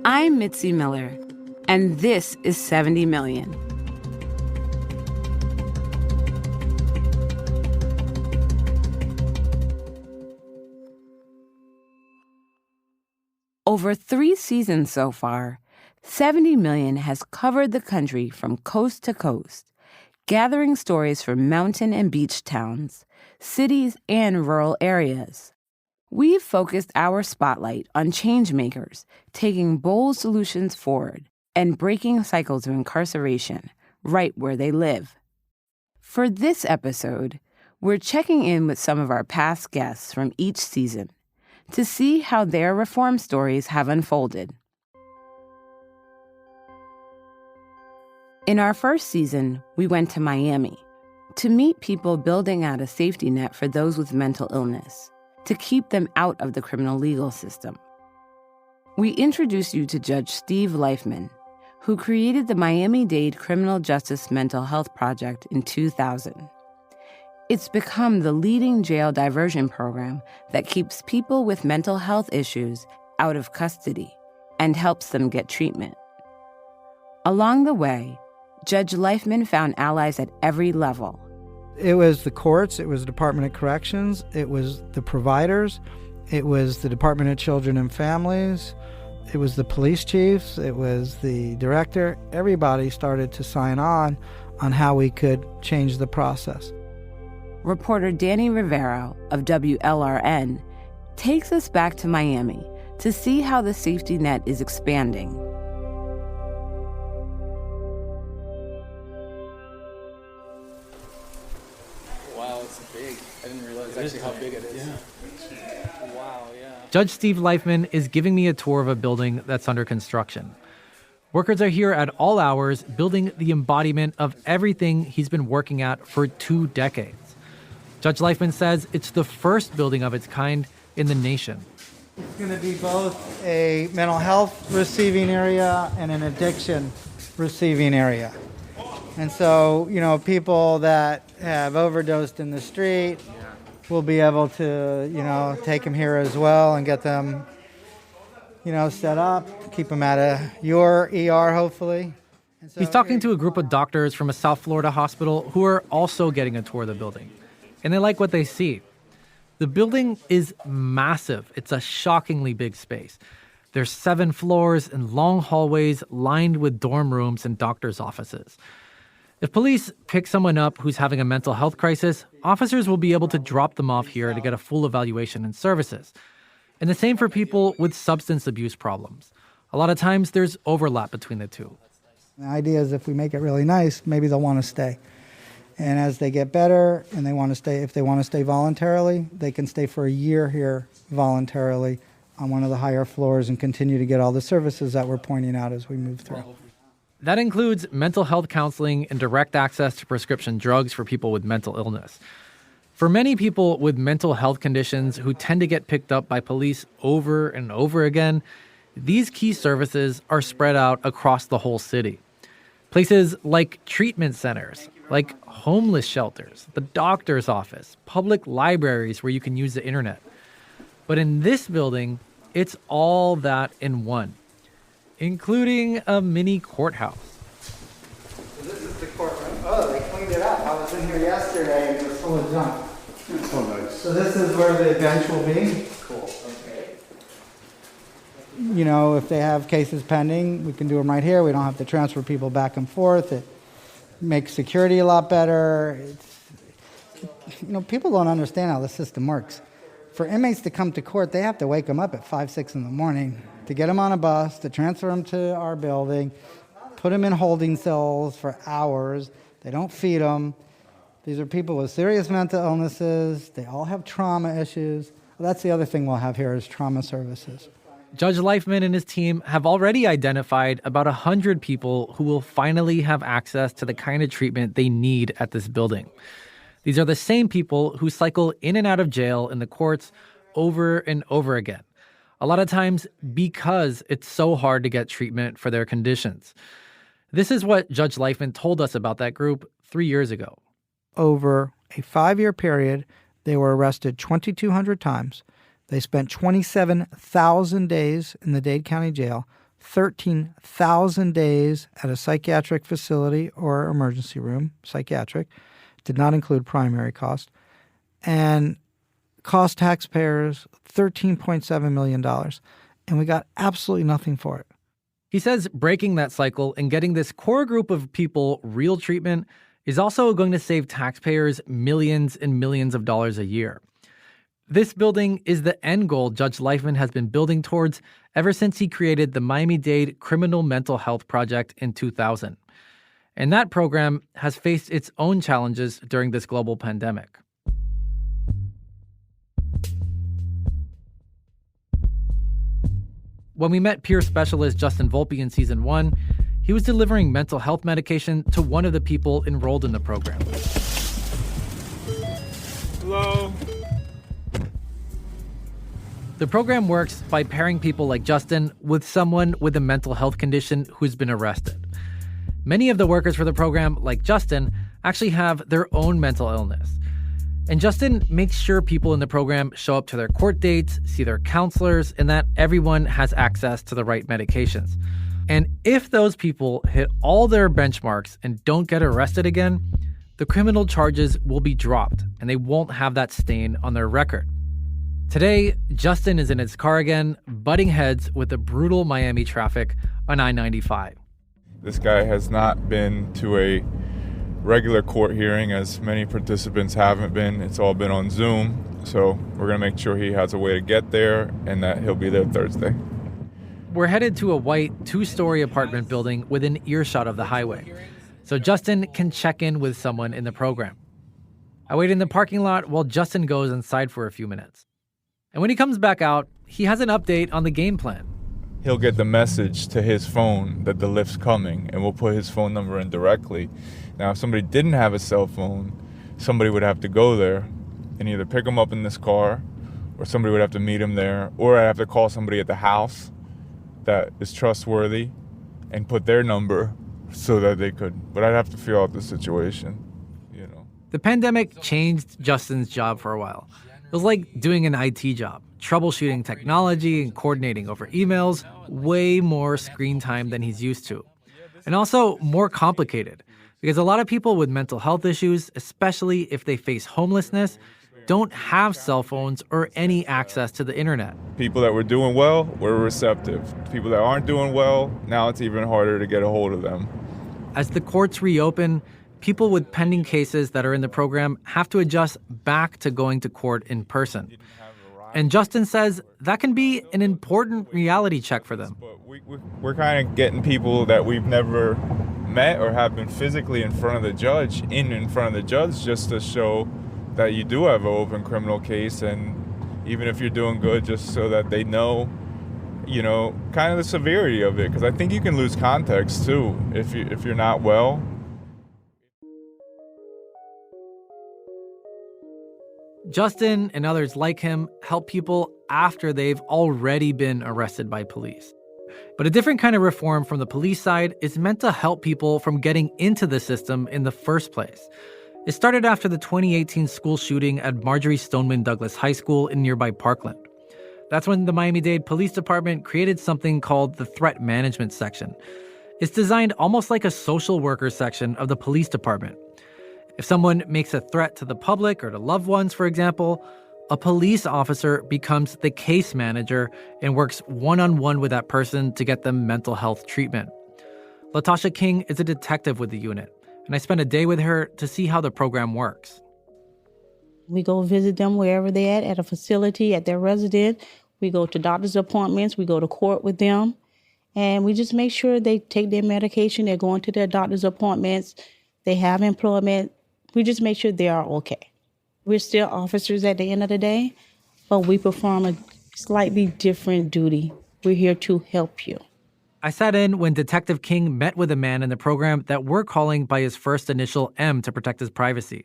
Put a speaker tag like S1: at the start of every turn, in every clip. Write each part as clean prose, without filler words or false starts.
S1: I'm Mitzi Miller, and this is 70 Million. Over 3 seasons so far, 70 Million has covered the country from coast to coast, gathering stories from mountain and beach towns, cities, and rural areas. We've focused our spotlight on changemakers, taking bold solutions forward and breaking cycles of incarceration right where they live. For this episode, we're checking in with some of our past guests from each season to see how their reform stories have unfolded. In our first season, we went to Miami to meet people building out a safety net for those with mental illness, to keep them out of the criminal legal system. We introduce you to Judge Steve Leifman, who created the Miami-Dade Criminal Justice Mental Health Project in 2000. It's become the leading jail diversion program that keeps people with mental health issues out of custody and helps them get treatment. Along the way, Judge Leifman found allies at every level.
S2: It was the courts, it was the Department of Corrections, it was the providers, it was the Department of Children and Families, it was the police chiefs, it was the director. Everybody started to sign on how we could change the process.
S1: Reporter Danny Rivero of WLRN takes us back to Miami to see how the safety net is expanding.
S3: Wow, it's big. I didn't realize actually how big it is. Yeah. Wow, yeah.
S4: Judge Steve Leifman is giving me a tour of a building that's under construction. Workers are here at all hours, building the embodiment of everything he's been working at for 2 decades. Judge Leifman says it's the first building of its kind in the nation.
S2: It's going to be both a mental health receiving area and an addiction receiving area. And so, people that have overdosed in the street will be able to, take them here as well and get them, set up, keep them out of your ER, hopefully. So,
S4: he's talking to a group of doctors from a South Florida hospital who are also getting a tour of the building. And they like what they see. The building is massive. It's a shockingly big space. There's 7 floors and long hallways lined with dorm rooms and doctors' offices. If police pick someone up who's having a mental health crisis, officers will be able to drop them off here to get a full evaluation and services. And the same for people with substance abuse problems. A lot of times there's overlap between the two.
S2: The idea is if we make it really nice, maybe they'll want to stay. And as they get better and they want to stay, if they want to stay voluntarily, they can stay for a year here voluntarily on one of the higher floors and continue to get all the services that we're pointing out as we move through.
S4: That includes mental health counseling and direct access to prescription drugs for people with mental illness. For many people with mental health conditions who tend to get picked up by police over and over again, these key services are spread out across the whole city. Places like treatment centers, like homeless shelters, the doctor's office, public libraries where you can use the internet. But in this building, it's all that in one, including a mini courthouse.
S2: So this is the courtroom. Oh, they cleaned it up. I was in here yesterday and it was full of junk. Oh, nice. So this is where the bench will be. Cool. Okay. If they have cases pending, we can do them right here. We don't have to transfer people back and forth. It makes security a lot better. People don't understand how the system works. For inmates to come to court, they have to wake them up at 5, 6 in the morning to get them on a bus, to transfer them to our building, put them in holding cells for hours. They don't feed them. These are people with serious mental illnesses. They all have trauma issues. Well, that's the other thing we'll have here is trauma services.
S4: Judge Leifman and his team have already identified about 100 people who will finally have access to the kind of treatment they need at this building. These are the same people who cycle in and out of jail in the courts over and over again. A lot of times because it's so hard to get treatment for their conditions. This is what Judge Leifman told us about that group 3 years ago.
S2: Over a 5-year period, they were arrested 2,200 times. They spent 27,000 days in the Dade County Jail, 13,000 days at a psychiatric facility or emergency room, psychiatric, did not include primary cost, and cost taxpayers $13.7 million. And we got absolutely nothing for it.
S4: He says breaking that cycle and getting this core group of people real treatment is also going to save taxpayers millions and millions of dollars a year. This building is the end goal Judge Leifman has been building towards ever since he created the Miami-Dade Criminal Mental Health Project in 2000. And that program has faced its own challenges during this global pandemic. When we met peer specialist Justin Volpe in season 1, he was delivering mental health medication to one of the people enrolled in the program.
S5: Hello.
S4: The program works by pairing people like Justin with someone with a mental health condition who's been arrested. Many of the workers for the program, like Justin, actually have their own mental illness. And Justin makes sure people in the program show up to their court dates, see their counselors, and that everyone has access to the right medications. And if those people hit all their benchmarks and don't get arrested again, the criminal charges will be dropped and they won't have that stain on their record. Today, Justin is in his car again, butting heads with the brutal Miami traffic on I-95.
S5: This guy has not been to a regular court hearing, as many participants haven't been. It's all been on Zoom. So we're going to make sure he has a way to get there and that he'll be there Thursday.
S4: We're headed to a white 2-story apartment building within earshot of the highway, so Justin can check in with someone in the program. I wait in the parking lot while Justin goes inside for a few minutes. And when he comes back out, he has an update on the game plan.
S5: He'll get the message to his phone that the lift's coming, and we'll put his phone number in directly. Now, if somebody didn't have a cell phone, somebody would have to go there and either pick him up in this car, or somebody would have to meet him there, or I'd have to call somebody at the house that is trustworthy and put their number so that they could. But I'd have to figure out the situation, you know.
S4: The pandemic changed Justin's job for a while. It was like doing an IT job, troubleshooting technology and coordinating over emails, way more screen time than he's used to. And also more complicated, because a lot of people with mental health issues, especially if they face homelessness, don't have cell phones or any access to the internet.
S5: People that were doing well were receptive. People that aren't doing well, now it's even harder to get a hold of them.
S4: As the courts reopen, people with pending cases that are in the program have to adjust back to going to court in person. And Justin says that can be an important reality check for them.
S5: We're kind of getting people that we've never met or have been physically in front of the judge, in front of the judge, just to show that you do have an open criminal case, and even if you're doing good, just so that they know, you know, kind of the severity of it. Because I think you can lose context too if you're not well.
S4: Justin and others like him help people after they've already been arrested by police. But a different kind of reform from the police side is meant to help people from getting into the system in the first place. It started after the 2018 school shooting at Marjorie Stoneman Douglas High School in nearby Parkland. That's when the Miami-Dade Police Department created something called the Threat Management Section. It's designed almost like a social worker section of the police department. If someone makes a threat to the public or to loved ones, for example, a police officer becomes the case manager and works one-on-one with that person to get them mental health treatment. Latasha King is a detective with the unit, and I spent a day with her to see how the program works.
S6: We go visit them wherever they're at a facility, at their residence. We go to doctor's appointments. We go to court with them. And we just make sure they take their medication. They're going to their doctor's appointments. They have employment. We just make sure they are okay. We're still officers at the end of the day, but we perform a slightly different duty. We're here to help you.
S4: I sat in when Detective King met with a man in the program that we're calling by his first initial M to protect his privacy.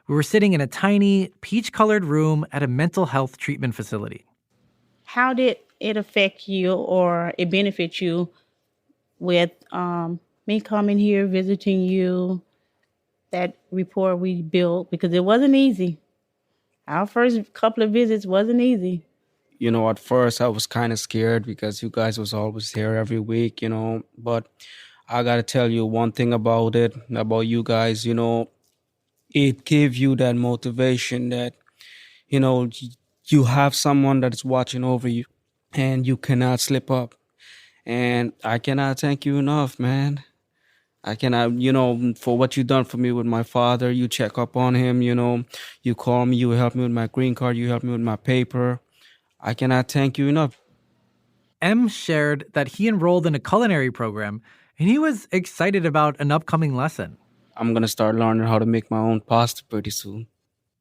S4: We were sitting in a tiny, peach-colored room at a mental health treatment facility.
S6: How did it affect you or it benefit you with me coming here, visiting you, that rapport we built, because it wasn't easy. Our first couple of visits wasn't easy.
S7: You know, at first I was kind of scared because you guys was always here every week, you know. But I got to tell you one thing about you guys, you know, it gave you that motivation that, you know, you have someone that's watching over you and you cannot slip up. And I cannot thank you enough, man. I cannot, you know, for what you done for me with my father. You check up on him, you know, you call me, you help me with my green card, you help me with my paper. I cannot thank you enough.
S4: M shared that he enrolled in a culinary program and he was excited about an upcoming lesson.
S7: I'm going to start learning how to make my own pasta pretty soon.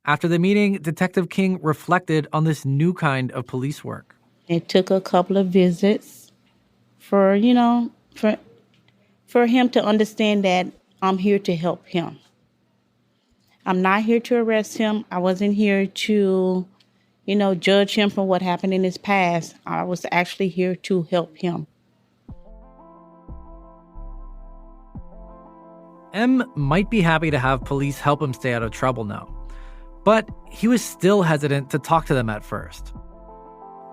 S4: After the meeting, Detective King reflected on this new kind of police work.
S6: It took a couple of visits for him to understand that I'm here to help him. I'm not here to arrest him. I wasn't here to, judge him for what happened in his past. I was actually here to help him.
S4: M might be happy to have police help him stay out of trouble now, but he was still hesitant to talk to them at first.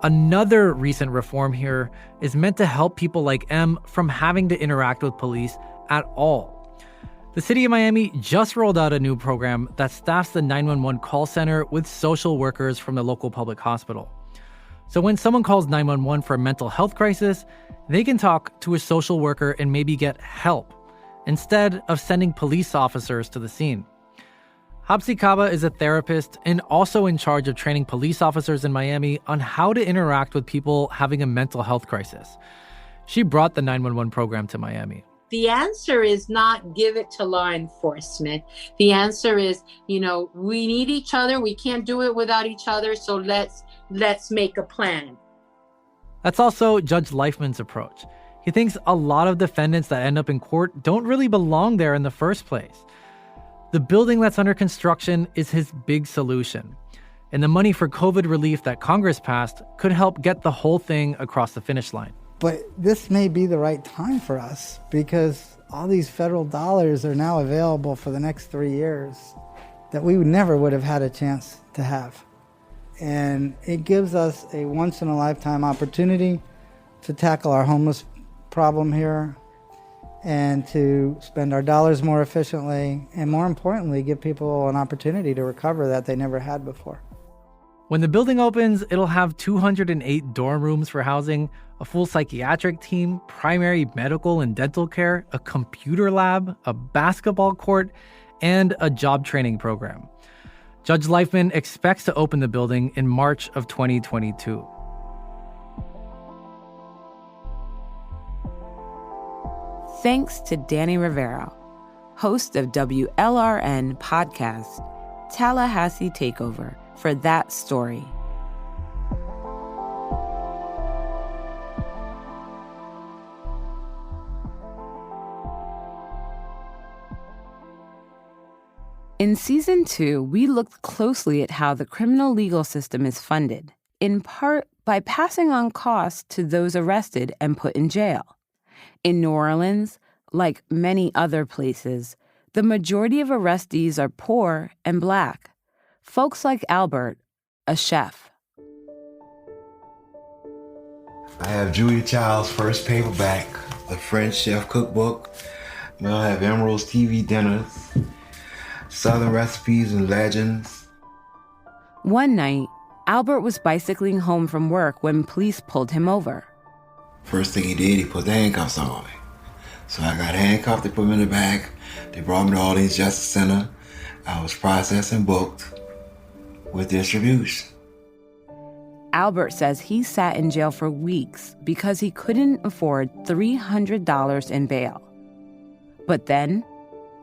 S4: Another recent reform here is meant to help people like M from having to interact with police at all. The city of Miami just rolled out a new program that staffs the 911 call center with social workers from the local public hospital. So when someone calls 911 for a mental health crisis, they can talk to a social worker and maybe get help, instead of sending police officers to the scene. Hapsi Kaba is a therapist and also in charge of training police officers in Miami on how to interact with people having a mental health crisis. She brought the 911 program to Miami.
S8: The answer is not give it to law enforcement. The answer is, we need each other. We can't do it without each other. So let's make a plan.
S4: That's also Judge Leifman's approach. He thinks a lot of defendants that end up in court don't really belong there in the first place. The building that's under construction is his big solution. And the money for COVID relief that Congress passed could help get the whole thing across the finish line.
S2: But this may be the right time for us because all these federal dollars are now available for the next 3 years that we never would have had a chance to have. And it gives us a once-in-a-lifetime opportunity to tackle our homeless problem here and to spend our dollars more efficiently and, more importantly, give people an opportunity to recover that they never had before.
S4: When the building opens, it'll have 208 dorm rooms for housing, a full psychiatric team, primary medical and dental care, a computer lab, a basketball court, and a job training program. Judge Leifman expects to open the building in March of 2022.
S1: Thanks to Danny Rivero, host of WLRN podcast, Tallahassee Takeover, for that story. In Season 2, we looked closely at how the criminal legal system is funded, in part by passing on costs to those arrested and put in jail. In New Orleans, like many other places, the majority of arrestees are poor and Black. Folks like Albert, a chef.
S9: I have Julia Child's first paperback, The French Chef Cookbook. I have Emerald's TV Dinners, Southern Recipes and Legends.
S1: One night, Albert was bicycling home from work when police pulled him over.
S9: First thing he did, he put the handcuffs on me. So I got handcuffed, they put me in the back. They brought me to Orleans Justice Center. I was processed and booked with distribution.
S1: Albert says he sat in jail for weeks because he couldn't afford $300 in bail. But then,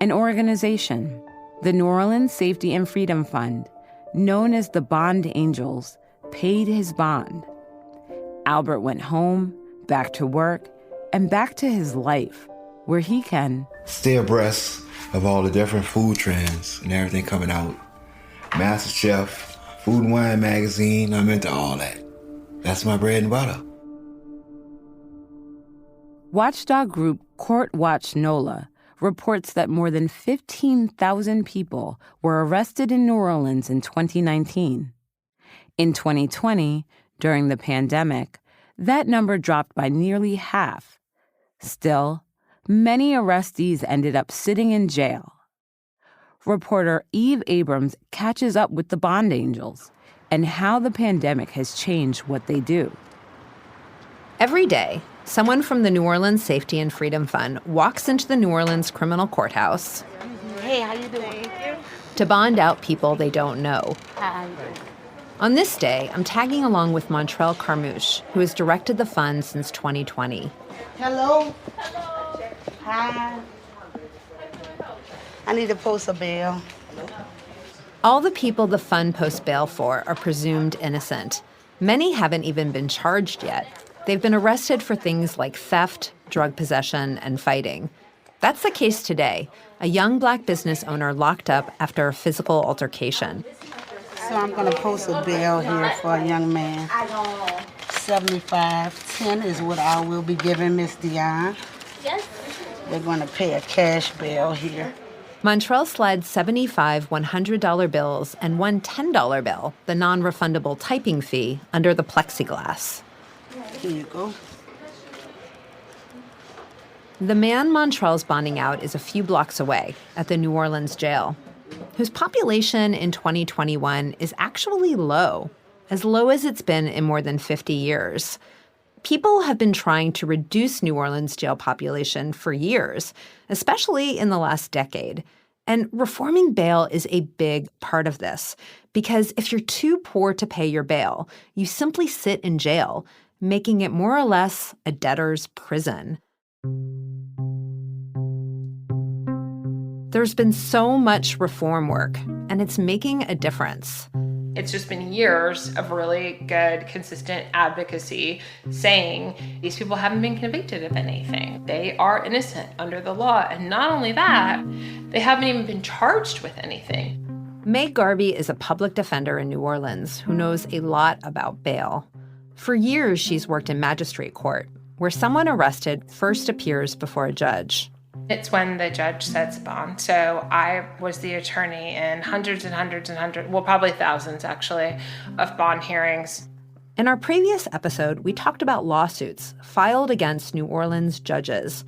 S1: an organization, the New Orleans Safety and Freedom Fund, known as the Bond Angels, paid his bond. Albert went home, back to work, and back to his life, where he can
S9: stay abreast of all the different food trends and everything coming out. Master Chef, Food and Wine magazine, I'm into all that. That's my bread and butter.
S1: Watchdog group Court Watch NOLA reports that more than 15,000 people were arrested in New Orleans in 2019. In 2020, during the pandemic, that number dropped by nearly half. Still, many arrestees ended up sitting in jail. Reporter Eve Abrams catches up with the bond angels and how the pandemic has changed what they do.
S10: Every day, someone from the New Orleans Safety and Freedom Fund walks into the New Orleans criminal courthouse.
S11: Hey, how you doing?
S10: To bond out people they don't know.
S11: Hi.
S10: On this day, I'm tagging along with Montrell Carmouche, who has directed the fund since 2020.
S11: Hello. Hi. I need to post a bail.
S10: All the people the fund posts bail for are presumed innocent. Many haven't even been charged yet. They've been arrested for things like theft, drug possession, and fighting. That's the case today. A young Black business owner locked up after a physical altercation.
S11: So I'm going to post a bail here for a young man. $75.10 is what I will be giving Miss Dion. Yes. They're going to pay a cash bail here.
S10: Montrell slides 75 $100 bills and one $10 bill, the non-refundable typing fee, under the plexiglass.
S11: Here you go.
S10: The man Montrell's bonding out is a few blocks away at the New Orleans jail, whose population in 2021 is actually low as it's been in more than 50 years. People have been trying to reduce New Orleans jail population for years, especially in the last decade. And reforming bail is a big part of this, because if you're too poor to pay your bail, you simply sit in jail, making it more or less a debtor's prison. There's been so much reform work, and it's making a difference.
S12: It's just been years of really good, consistent advocacy saying these people haven't been convicted of anything. They are innocent under the law. And not only that, they haven't even been charged with anything.
S10: Meg Garvey is a public defender in New Orleans who knows a lot about bail. For years, she's worked in magistrate court, where someone arrested first appears before a judge.
S12: It's when the judge sets bond. So I was the attorney in hundreds and hundreds and hundreds, well, probably thousands actually, of bond hearings.
S10: In our previous episode, we talked about lawsuits filed against New Orleans judges.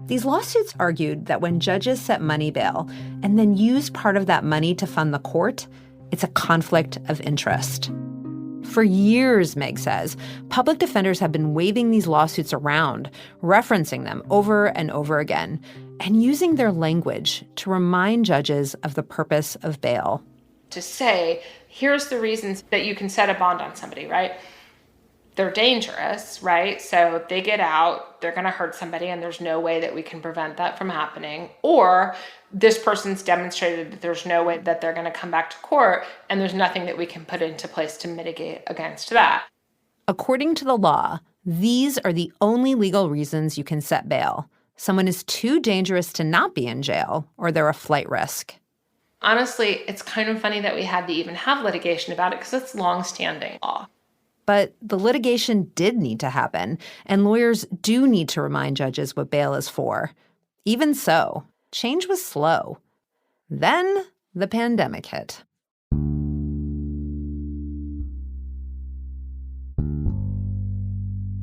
S10: These lawsuits argued that when judges set money bail and then use part of that money to fund the court, it's a conflict of interest. For years, Meg says, public defenders have been waving these lawsuits around, referencing them over and over again, and using their language to remind judges of the purpose of bail.
S12: To say, here's the reasons that you can set a bond on somebody, right? They're dangerous, right? So they get out, they're going to hurt somebody, and there's no way that we can prevent that from happening. Or this person's demonstrated that there's no way that they're going to come back to court, and there's nothing that we can put into place to mitigate against that.
S10: According to the law, these are the only legal reasons you can set bail. Someone is too dangerous to not be in jail, or they're a flight risk.
S12: Honestly, it's kind of funny that we had to even have litigation about it because it's long-standing law.
S10: But the litigation did need to happen, and lawyers do need to remind judges what bail is for. Even so, change was slow. Then the pandemic hit.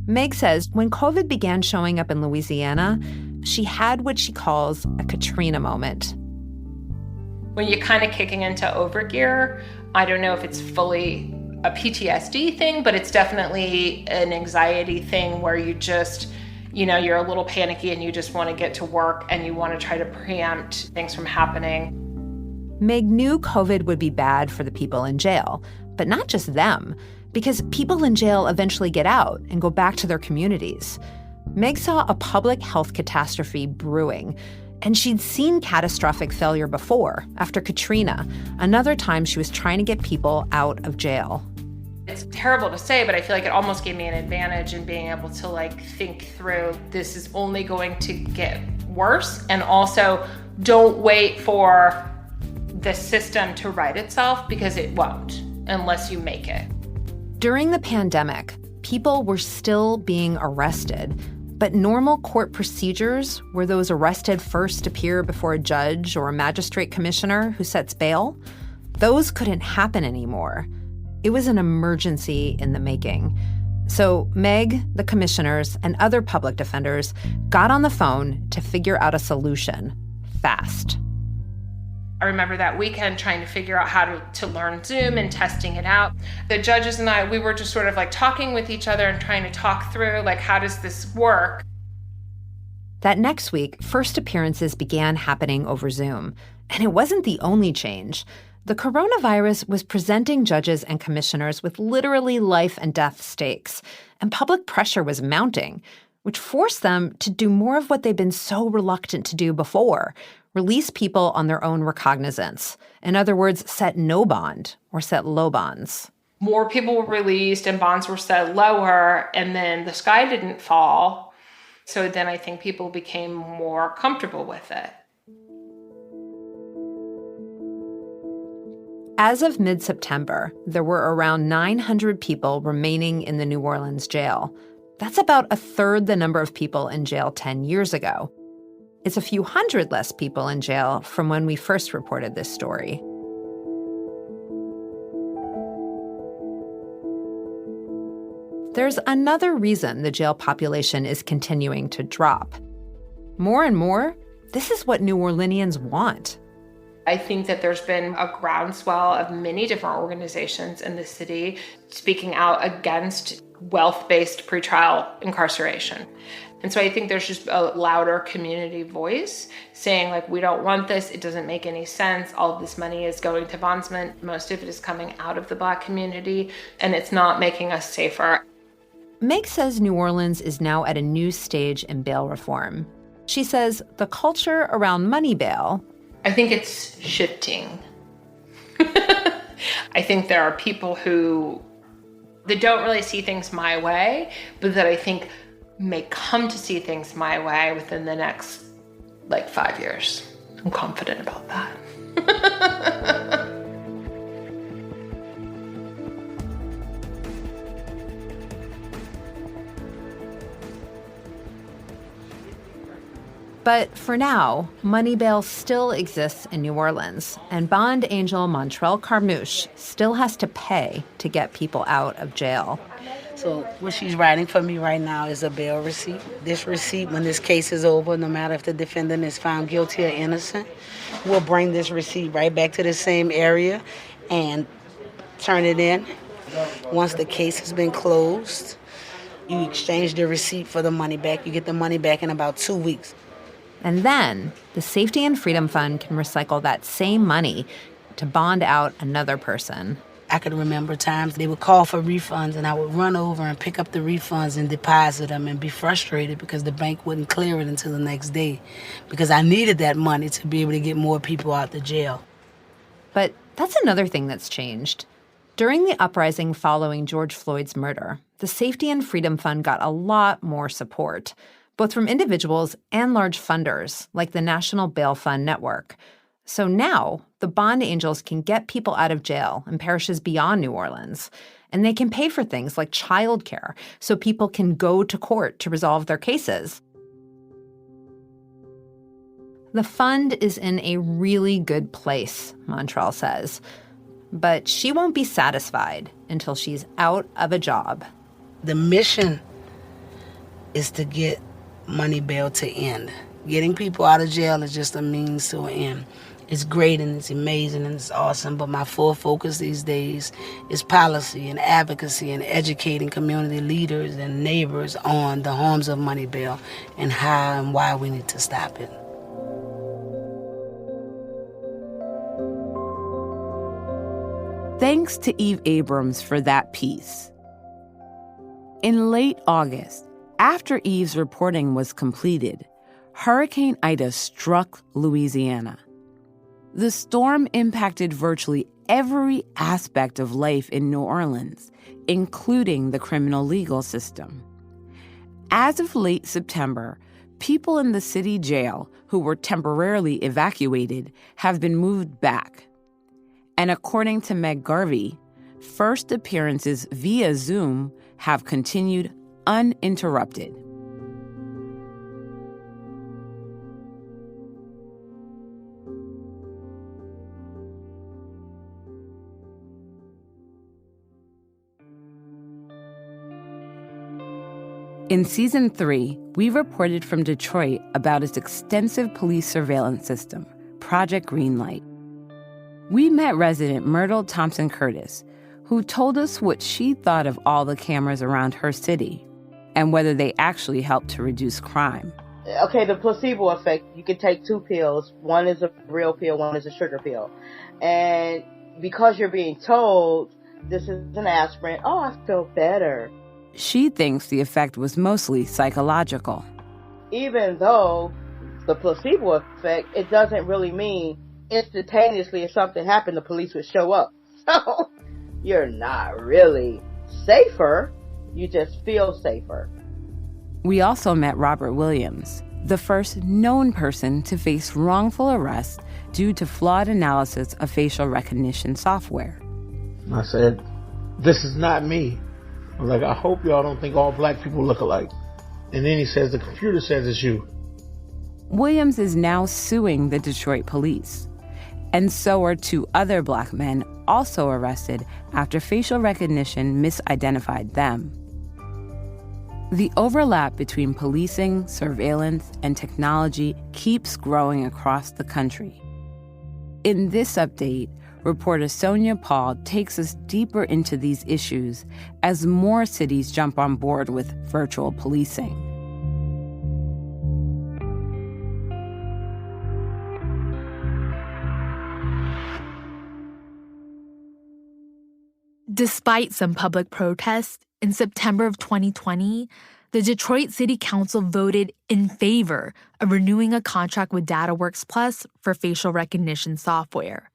S10: Meg says when COVID began showing up in Louisiana, she had what she calls a Katrina moment.
S12: When you're kind of kicking into overgear, I don't know if it's fully a PTSD thing, but it's definitely an anxiety thing where you just, you're a little panicky and you just want to get to work and you want to try to preempt things from happening.
S10: Meg knew COVID would be bad for the people in jail, but not just them, because people in jail eventually get out and go back to their communities. Meg saw a public health catastrophe brewing, and she'd seen catastrophic failure before, after Katrina, another time she was trying to get people out of jail.
S12: It's terrible to say, but I feel like it almost gave me an advantage in being able to think through this is only going to get worse. And also don't wait for the system to right itself because it won't unless you make it.
S10: During the pandemic, people were still being arrested, But normal court procedures, where those arrested first appear before a judge or a magistrate commissioner who sets bail, those couldn't happen anymore. It was an emergency in the making. So Meg, the commissioners, and other public defenders got on the phone to figure out a solution fast.
S12: I remember that weekend trying to figure out how to learn Zoom and testing it out. The judges and I, we were just sort of like talking with each other and trying to talk through, like, how does this work?
S10: That next week, first appearances began happening over Zoom. And it wasn't the only change. The coronavirus was presenting judges and commissioners with literally life and death stakes. And public pressure was mounting, which forced them to do more of what they'd been so reluctant to do before: release people on their own recognizance. In other words, set no bond or set low bonds.
S12: More people were released and bonds were set lower, and then the sky didn't fall. So then I think people became more comfortable with it.
S10: As of mid-September, there were around 900 people remaining in the New Orleans jail. That's about a third the number of people in jail 10 years ago. It's a few hundred less people in jail from when we first reported this story. There's another reason the jail population is continuing to drop. More and more, this is what New Orleanians want.
S12: I think that there's been a groundswell of many different organizations in the city speaking out against wealth-based pretrial incarceration. And so I think there's just a louder community voice saying, like, we don't want this. It doesn't make any sense. All of this money is going to bondsmen. Most of it is coming out of the Black community, and it's not making us safer.
S10: Meg says New Orleans is now at a new stage in bail reform. She says the culture around money bail,
S12: I think it's shifting. I think there are people that don't really see things my way, but that I think may come to see things my way within the next, 5 years. I'm confident about that.
S10: But for now, money bail still exists in New Orleans, and bond angel Montrell Carmouche still has to pay to get people out of jail.
S11: So what she's writing for me right now is a bail receipt. This receipt, when this case is over, no matter if the defendant is found guilty or innocent, we'll bring this receipt right back to the same area and turn it in. Once the case has been closed, you exchange the receipt for the money back. You get the money back in about 2 weeks.
S10: And then the Safety and Freedom Fund can recycle that same money to bond out another person.
S11: I could remember times they would call for refunds, and I would run over and pick up the refunds and deposit them and be frustrated because the bank wouldn't clear it until the next day because I needed that money to be able to get more people out the jail.
S10: But that's another thing that's changed. During the uprising following George Floyd's murder, the Safety and Freedom Fund got a lot more support, both from individuals and large funders like the National Bail Fund Network. So now, the bond angels can get people out of jail in parishes beyond New Orleans, and they can pay for things like childcare so people can go to court to resolve their cases. The fund is in a really good place, Montrell says, but she won't be satisfied until she's out of a job.
S11: The mission is to get money bail to end. Getting people out of jail is just a means to an end. It's great and it's amazing and it's awesome, but my full focus these days is policy and advocacy and educating community leaders and neighbors on the harms of money bail and how and why we need to stop it.
S1: Thanks to Eve Abrams for that piece. In late August, after Eve's reporting was completed, Hurricane Ida struck Louisiana. The storm impacted virtually every aspect of life in New Orleans, including the criminal legal system. As of late September, people in the city jail who were temporarily evacuated have been moved back. And according to Meg Garvey, first appearances via Zoom have continued uninterrupted. In Season 3, we reported from Detroit about its extensive police surveillance system, Project Greenlight. We met resident Myrtle Thompson Curtis, who told us what she thought of all the cameras around her city and whether they actually helped to reduce crime.
S13: Okay, the placebo effect, you can take 2 pills. One is a real pill, one is a sugar pill. And because you're being told this is an aspirin, oh, I feel better.
S1: She thinks the effect was mostly psychological.
S13: Even though the placebo effect, it doesn't really mean instantaneously if something happened, the police would show up. So you're not really safer, you just feel safer.
S1: We also met Robert Williams, the first known person to face wrongful arrest due to flawed analysis of facial recognition software.
S14: I said, this is not me. I was like, I hope y'all don't think all black people look alike. And then he says, the computer says it's you.
S1: Williams is now suing the Detroit police. And so are 2 other black men also arrested after facial recognition misidentified them. The overlap between policing, surveillance, and technology keeps growing across the country. In this update, reporter Sonia Paul takes us deeper into these issues as more cities jump on board with virtual policing.
S15: Despite some public protests, in September of 2020, the Detroit City Council voted in favor of renewing a contract with DataWorks Plus for facial recognition software.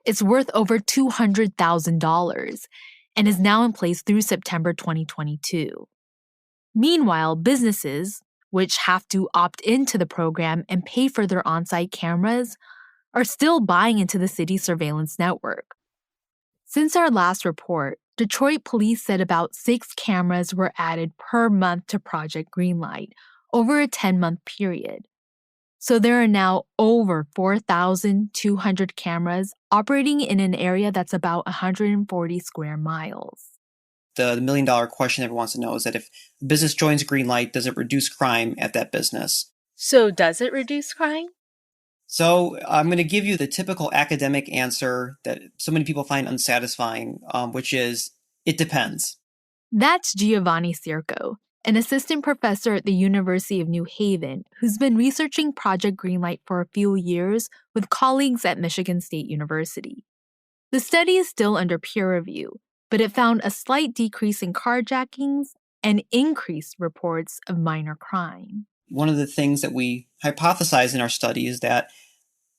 S15: It's worth over $200,000 and is now in place through September 2022. Meanwhile, businesses, which have to opt into the program and pay for their on-site cameras, are still buying into the city's surveillance network. Since our last report, Detroit police said about 6 cameras were added per month to Project Greenlight over a 10-month period. So there are now over 4,200 cameras operating in an area that's about 140 square miles.
S16: The million-dollar question everyone wants to know is that if a business joins Greenlight, does it reduce crime at that business?
S15: So does it reduce crime?
S16: So I'm going to give you the typical academic answer that so many people find unsatisfying, which is, it depends.
S15: That's Giovanni Circo, an assistant professor at the University of New Haven who's been researching Project Greenlight for a few years with colleagues at Michigan State University. The study is still under peer review, but it found a slight decrease in carjackings and increased reports of minor crime.
S16: One of the things that we hypothesize in our study is that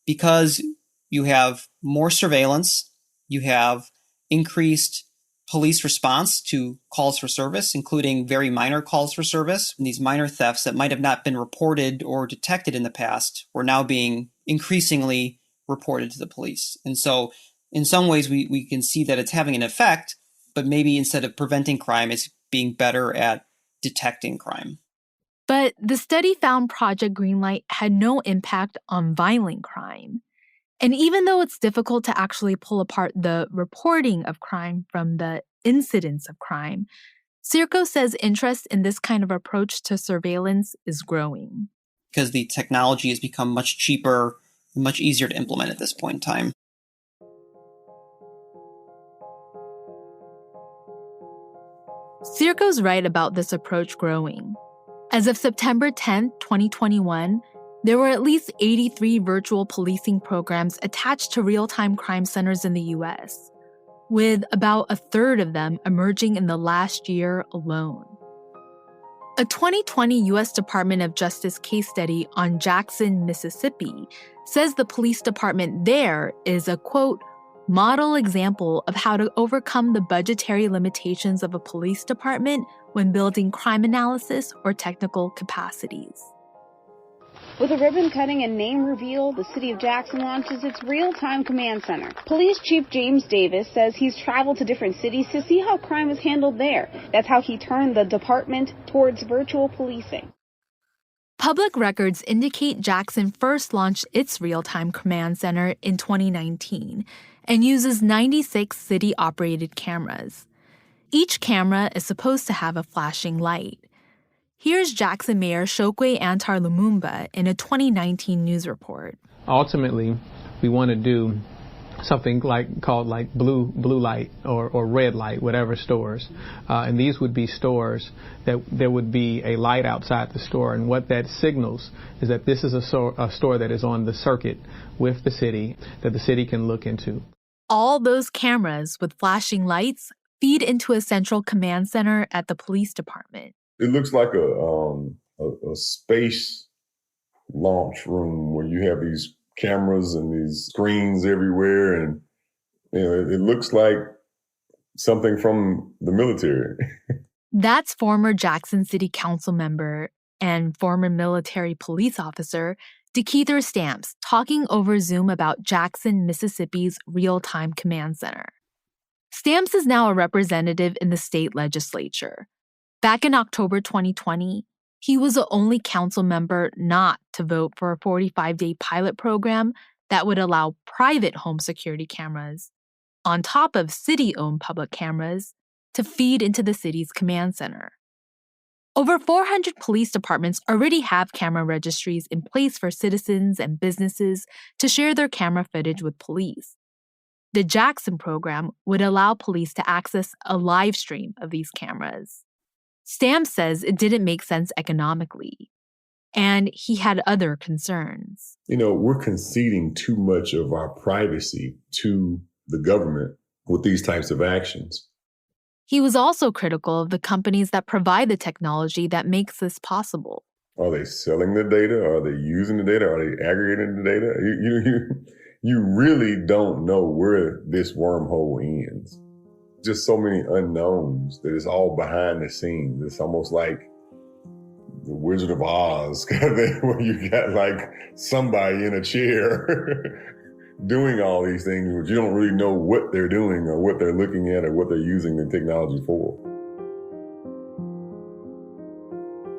S16: because you have more surveillance, you have increased police response to calls for service, including very minor calls for service, and these minor thefts that might have not been reported or detected in the past were now being increasingly reported to the police. And so in some ways we can see that it's having an effect, but maybe instead of preventing crime, it's being better at detecting crime.
S15: But the study found Project Greenlight had no impact on violent crime. And even though it's difficult to actually pull apart the reporting of crime from the incidence of crime, Circo says interest in this kind of approach to surveillance is growing.
S16: Because the technology has become much cheaper and much easier to implement at this point in time.
S15: Circo's right about this approach growing. As of September 10, 2021, there were at least 83 virtual policing programs attached to real-time crime centers in the U.S., with about a third of them emerging in the last year alone. A 2020 U.S. Department of Justice case study on Jackson, Mississippi, says the police department there is a, quote, model example of how to overcome the budgetary limitations of a police department when building crime analysis or technical capacities.
S17: With a ribbon cutting and name reveal, the city of Jackson launches its real-time command center. Police Chief James Davis says he's traveled to different cities to see how crime is handled there. That's how he turned the department towards virtual policing.
S15: Public records indicate Jackson first launched its real-time command center in 2019 and uses 96 city-operated cameras. Each camera is supposed to have a flashing light. Here's Jackson Mayor Chokwe Antar Lumumba in a 2019 news report.
S18: Ultimately, we want to do something called blue light or red light, whatever stores. And these would be stores that there would be a light outside the store. And what that signals is that this is a store that is on the circuit with the city that the city can look into.
S15: All those cameras with flashing lights feed into a central command center at the police department.
S19: It looks like a space launch room where you have these cameras and these screens everywhere, and it looks like something from the military.
S15: That's former Jackson City Council member and former military police officer DeKeither Stamps talking over Zoom about Jackson, Mississippi's real-time command center. Stamps is now a representative in the state legislature. Back in October 2020, he was the only council member not to vote for a 45-day pilot program that would allow private home security cameras, on top of city-owned public cameras, to feed into the city's command center. Over 400 police departments already have camera registries in place for citizens and businesses to share their camera footage with police. The Jackson program would allow police to access a live stream of these cameras. Stamps says it didn't make sense economically, and he had other concerns.
S19: We're conceding too much of our privacy to the government with these types of actions.
S15: He was also critical of the companies that provide the technology that makes this possible.
S19: Are they selling the data? Are they using the data? Are they aggregating the data? You really don't know where this wormhole ends. Just so many unknowns that it's all behind the scenes. It's almost like the Wizard of Oz, where you got somebody in a chair doing all these things, but you don't really know what they're doing or what they're looking at or what they're using the technology for.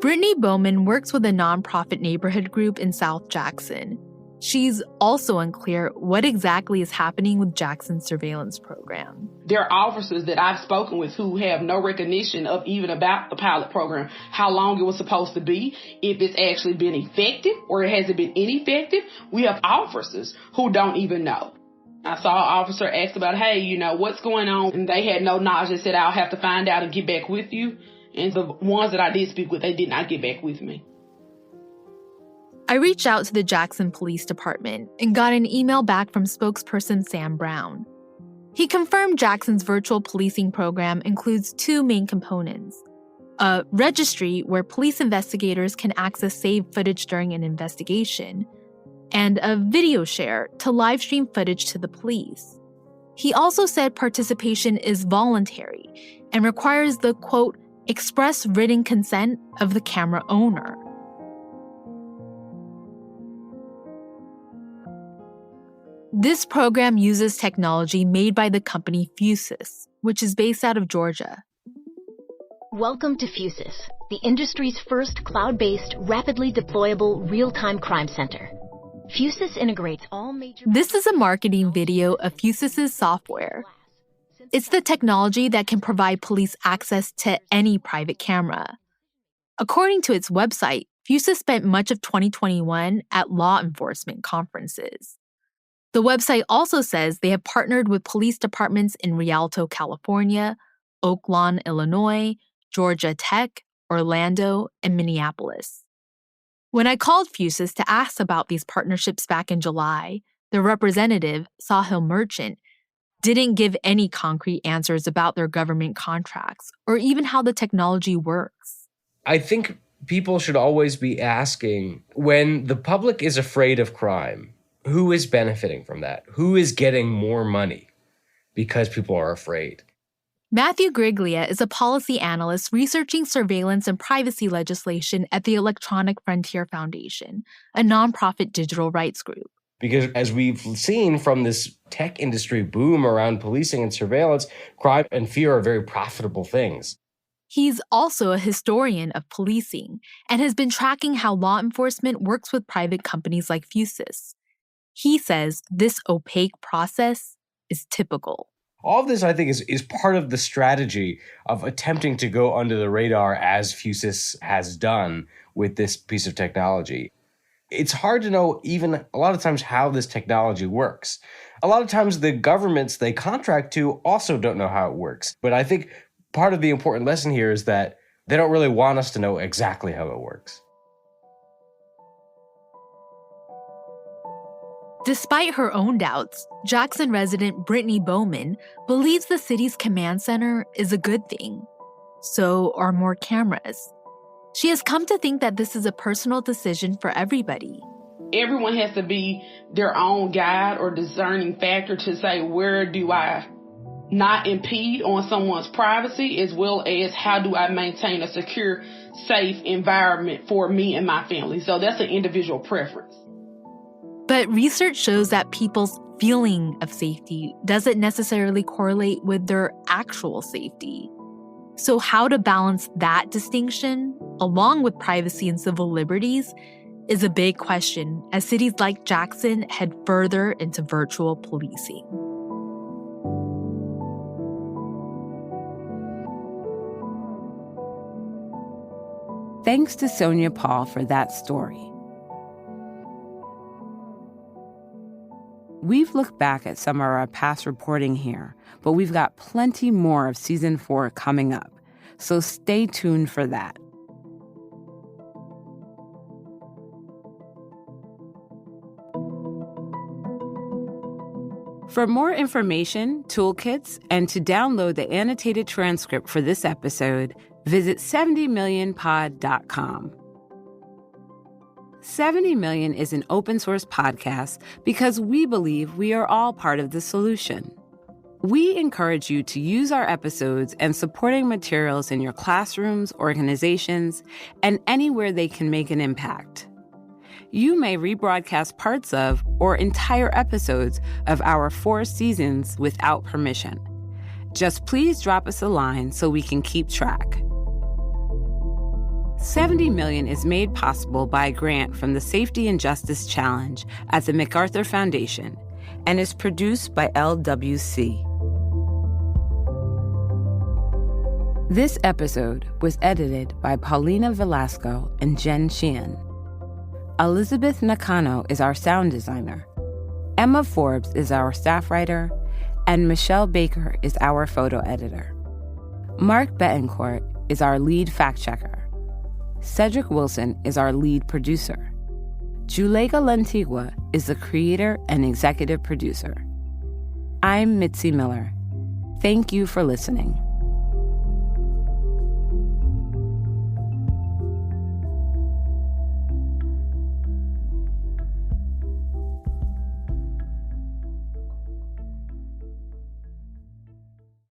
S15: Brittany Bowman works with a nonprofit neighborhood group in South Jackson. She's also unclear what exactly is happening with Jackson's surveillance program.
S20: There are officers that I've spoken with who have no recognition of even about the pilot program, how long it was supposed to be, if it's actually been effective or it hasn't been ineffective. We have officers who don't even know. I saw an officer ask about, hey, what's going on? And they had no knowledge. They said, I'll have to find out and get back with you. And the ones that I did speak with, they did not get back with me.
S15: I reached out to the Jackson Police Department and got an email back from spokesperson Sam Brown. He confirmed Jackson's virtual policing program includes two main components: a registry where police investigators can access saved footage during an investigation, and a video share to live stream footage to the police. He also said participation is voluntary and requires the, quote, express written consent of the camera owner. This program uses technology made by the company Fusus, which is based out of Georgia.
S21: Welcome to Fusus, the industry's first cloud-based, rapidly deployable, real-time crime center. Fusus integrates all major...
S15: This is a marketing video of Fusus's software. It's the technology that can provide police access to any private camera. According to its website, Fusus spent much of 2021 at law enforcement conferences. The website also says they have partnered with police departments in Rialto, California, Oak Lawn, Illinois, Georgia Tech, Orlando, and Minneapolis. When I called Fusus to ask about these partnerships back in July, the representative, Sahil Merchant, didn't give any concrete answers about their government contracts or even how the technology works.
S22: I think people should always be asking, when the public is afraid of crime, who is benefiting from that? Who is getting more money because people are afraid?
S15: Matthew Griglia is a policy analyst researching surveillance and privacy legislation at the Electronic Frontier Foundation, a nonprofit digital rights group.
S22: Because as we've seen from this tech industry boom around policing and surveillance, crime and fear are very profitable things.
S15: He's also a historian of policing and has been tracking how law enforcement works with private companies like Fusus. He says this opaque process is typical.
S22: All of this, I think, is part of the strategy of attempting to go under the radar as Fusus has done with this piece of technology. It's hard to know even a lot of times how this technology works. A lot of times the governments they contract to also don't know how it works. But I think part of the important lesson here is that they don't really want us to know exactly how it works.
S15: Despite her own doubts, Jackson resident Brittany Bowman believes the city's command center is a good thing. So are more cameras. She has come to think that this is a personal decision for everybody.
S20: Everyone has to be their own guide or discerning factor to say, where do I not impede on someone's privacy, as well as how do I maintain a secure, safe environment for me and my family. So that's an individual preference.
S15: But research shows that people's feeling of safety doesn't necessarily correlate with their actual safety. So how to balance that distinction, along with privacy and civil liberties, is a big question as cities like Jackson head further into virtual policing.
S1: Thanks to Sonia Paul for that story. We've looked back at some of our past reporting here, but we've got plenty more of Season 4 coming up, so stay tuned for that. For more information, toolkits, and to download the annotated transcript for this episode, visit 70millionpod.com. 70 Million is an open-source podcast because we believe we are all part of the solution. We encourage you to use our episodes and supporting materials in your classrooms, organizations, and anywhere they can make an impact. You may rebroadcast parts of or entire episodes of our 4 seasons without permission. Just please drop us a line so we can keep track. 70 Million is made possible by a grant from the Safety and Justice Challenge at the MacArthur Foundation and is produced by LWC. This episode was edited by Paulina Velasco and Jen Sheehan. Elizabeth Nakano is our sound designer. Emma Forbes is our staff writer, and Michelle Baker is our photo editor. Mark Betancourt is our lead fact-checker. Cedric Wilson is our lead producer. Julega Lantigua is the creator and executive producer. I'm Mitzi Miller. Thank you for listening.